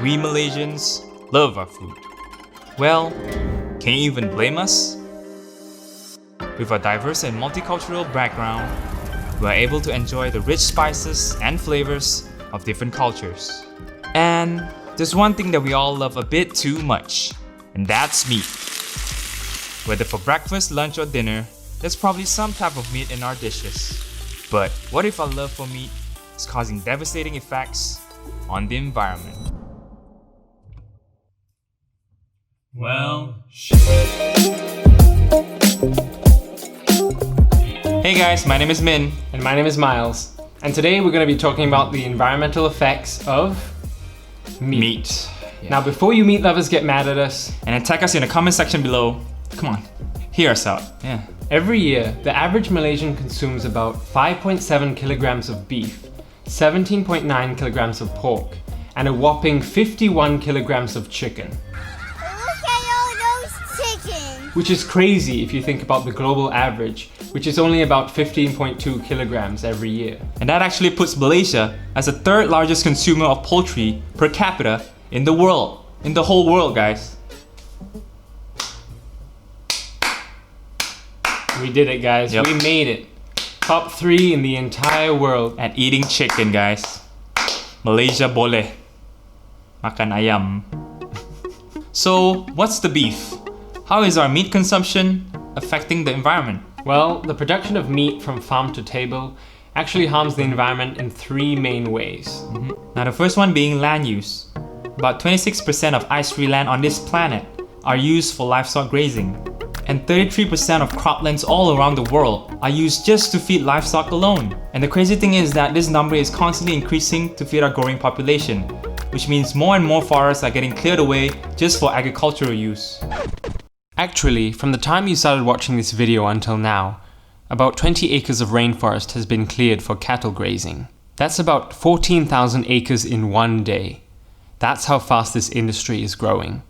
We Malaysians love our food. Well, can you even blame us? With a diverse and multicultural background, we are able to enjoy the rich spices and flavors of different cultures. And there's one thing that we all love a bit too much, and that's meat. Whether for breakfast, lunch, or dinner, there's probably some type of meat in our dishes. But what if our love for meat is causing devastating effects on the environment? Well, shit. Hey guys, my name is Min. And my name is Miles. And today we're going to be talking about the environmental effects of meat. Yeah. Now before you meat lovers get mad at us And attack us in the comment section below, come on, hear us out. Yeah. Every year, the average Malaysian consumes about 5.7 kilograms of beef, 17.9 kilograms of pork, and a whopping 51 kilograms of chicken. Which is crazy if you think about the global average, which is only about 15.2 kilograms every year. And that actually puts Malaysia as the third largest consumer of poultry per capita in the world. In the whole world, guys. We did it, guys. Yep. We made it. Top 3 in the entire world At eating chicken, guys. Malaysia boleh makan ayam. So, what's the beef? How is our meat consumption affecting the environment? Well, the production of meat from farm to table actually harms the environment in 3 main ways. Now the first one being land use. About 26% of ice-free land on this planet are used for livestock grazing. And 33% of croplands all around the world are used just to feed livestock alone. And the crazy thing is that this number is constantly increasing to feed our growing population, which means more and more forests are getting cleared away just for agricultural use. Actually, from the time you started watching this video until now, about 20 acres of rainforest has been cleared for cattle grazing. That's about 14,000 acres in one day. That's how fast this industry is growing.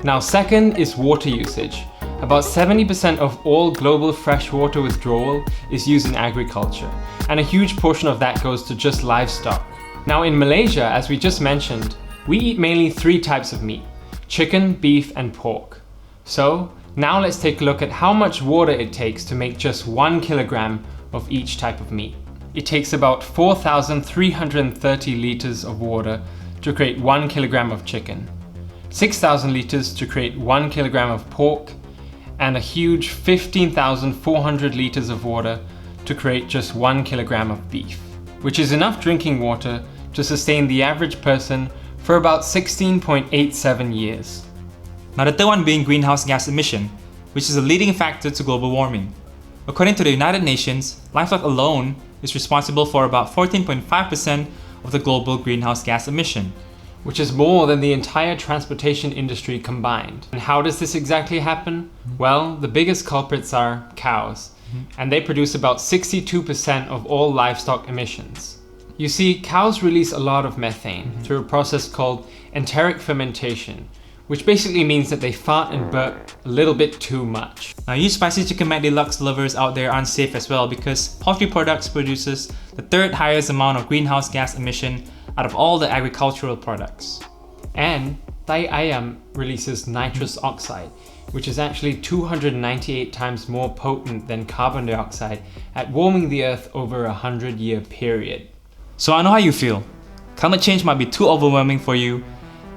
Now, second is water usage. About 70% of all global freshwater withdrawal is used in agriculture, and a huge portion of that goes to just livestock. Now in Malaysia, as we just mentioned, we eat mainly 3 types of meat: chicken, beef, and pork. So now let's take a look at how much water it takes to make just 1 kilogram of each type of meat. It takes about 4,330 liters of water to create 1 kilogram of chicken, 6,000 liters to create 1 kilogram of pork, and a huge 15,400 liters of water to create just 1 kilogram of beef, which is enough drinking water to sustain the average person for about 16.87 years. Now the third one being greenhouse gas emission, which is a leading factor to global warming. According to the United Nations, livestock alone is responsible for about 14.5% of the global greenhouse gas emission, which is more than the entire transportation industry combined. And how does this exactly happen? Well, the biggest culprits are cows, and they produce about 62% of all livestock emissions. You see, cows release a lot of methane through a process called enteric fermentation, which basically means that they fart and burp a little bit too much. Now you spicy chicken Mac Deluxe lovers out there aren't safe as well, because poultry products produces the third highest amount of greenhouse gas emission out of all the agricultural products. And tai ayam releases nitrous oxide, which is actually 298 times more potent than carbon dioxide at warming the earth over a 100-year period. So I know how you feel. Climate change might be too overwhelming for you,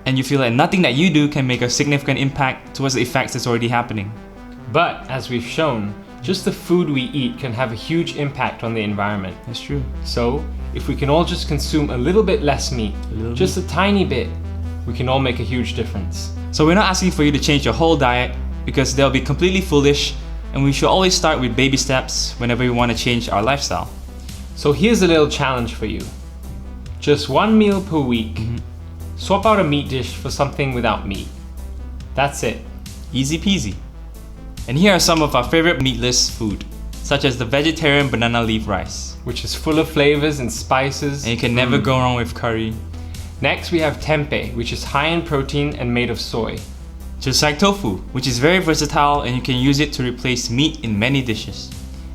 and you feel like nothing that you do can make a significant impact towards the effects that's already happening. But as we've shown, just the food we eat can have a huge impact on the environment. That's true. So if we can all just consume a little bit less meat, just a tiny bit, we can all make a huge difference. So we're not asking for you to change your whole diet, because they'll be completely foolish, and we should always start with baby steps whenever we want to change our lifestyle. So here's a little challenge for you. Just 1 meal per week. Swap out a meat dish for something without meat. That's it. Easy peasy. And here are some of our favorite meatless food, such as the vegetarian banana leaf rice, which is full of flavors and spices. and you can never go wrong with curry. Next we have tempeh, which is high in protein and made of soy. Just like tofu, which is very versatile and you can use it to replace meat in many dishes.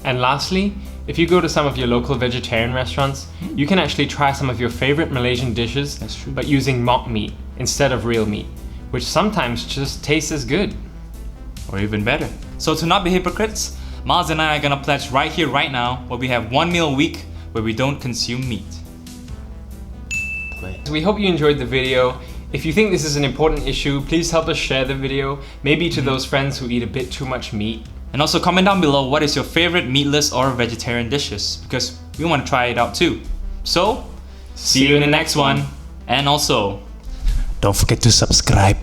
And lastly, if you go to some of your local vegetarian restaurants, you can actually try some of your favorite Malaysian dishes, That's true. but using mock meat, instead of real meat, which sometimes just tastes as good. Or even better. So to not be hypocrites, Miles and I are gonna pledge right here, right now, where we have 1 meal a week where we don't consume meat. We hope you enjoyed the video. If you think this is an important issue, please help us share the video, maybe to those friends who eat a bit too much meat. And also comment down below what is your favorite meatless or vegetarian dishes, because we want to try it out too. So, see you in the next one. And also, Don't forget to subscribe.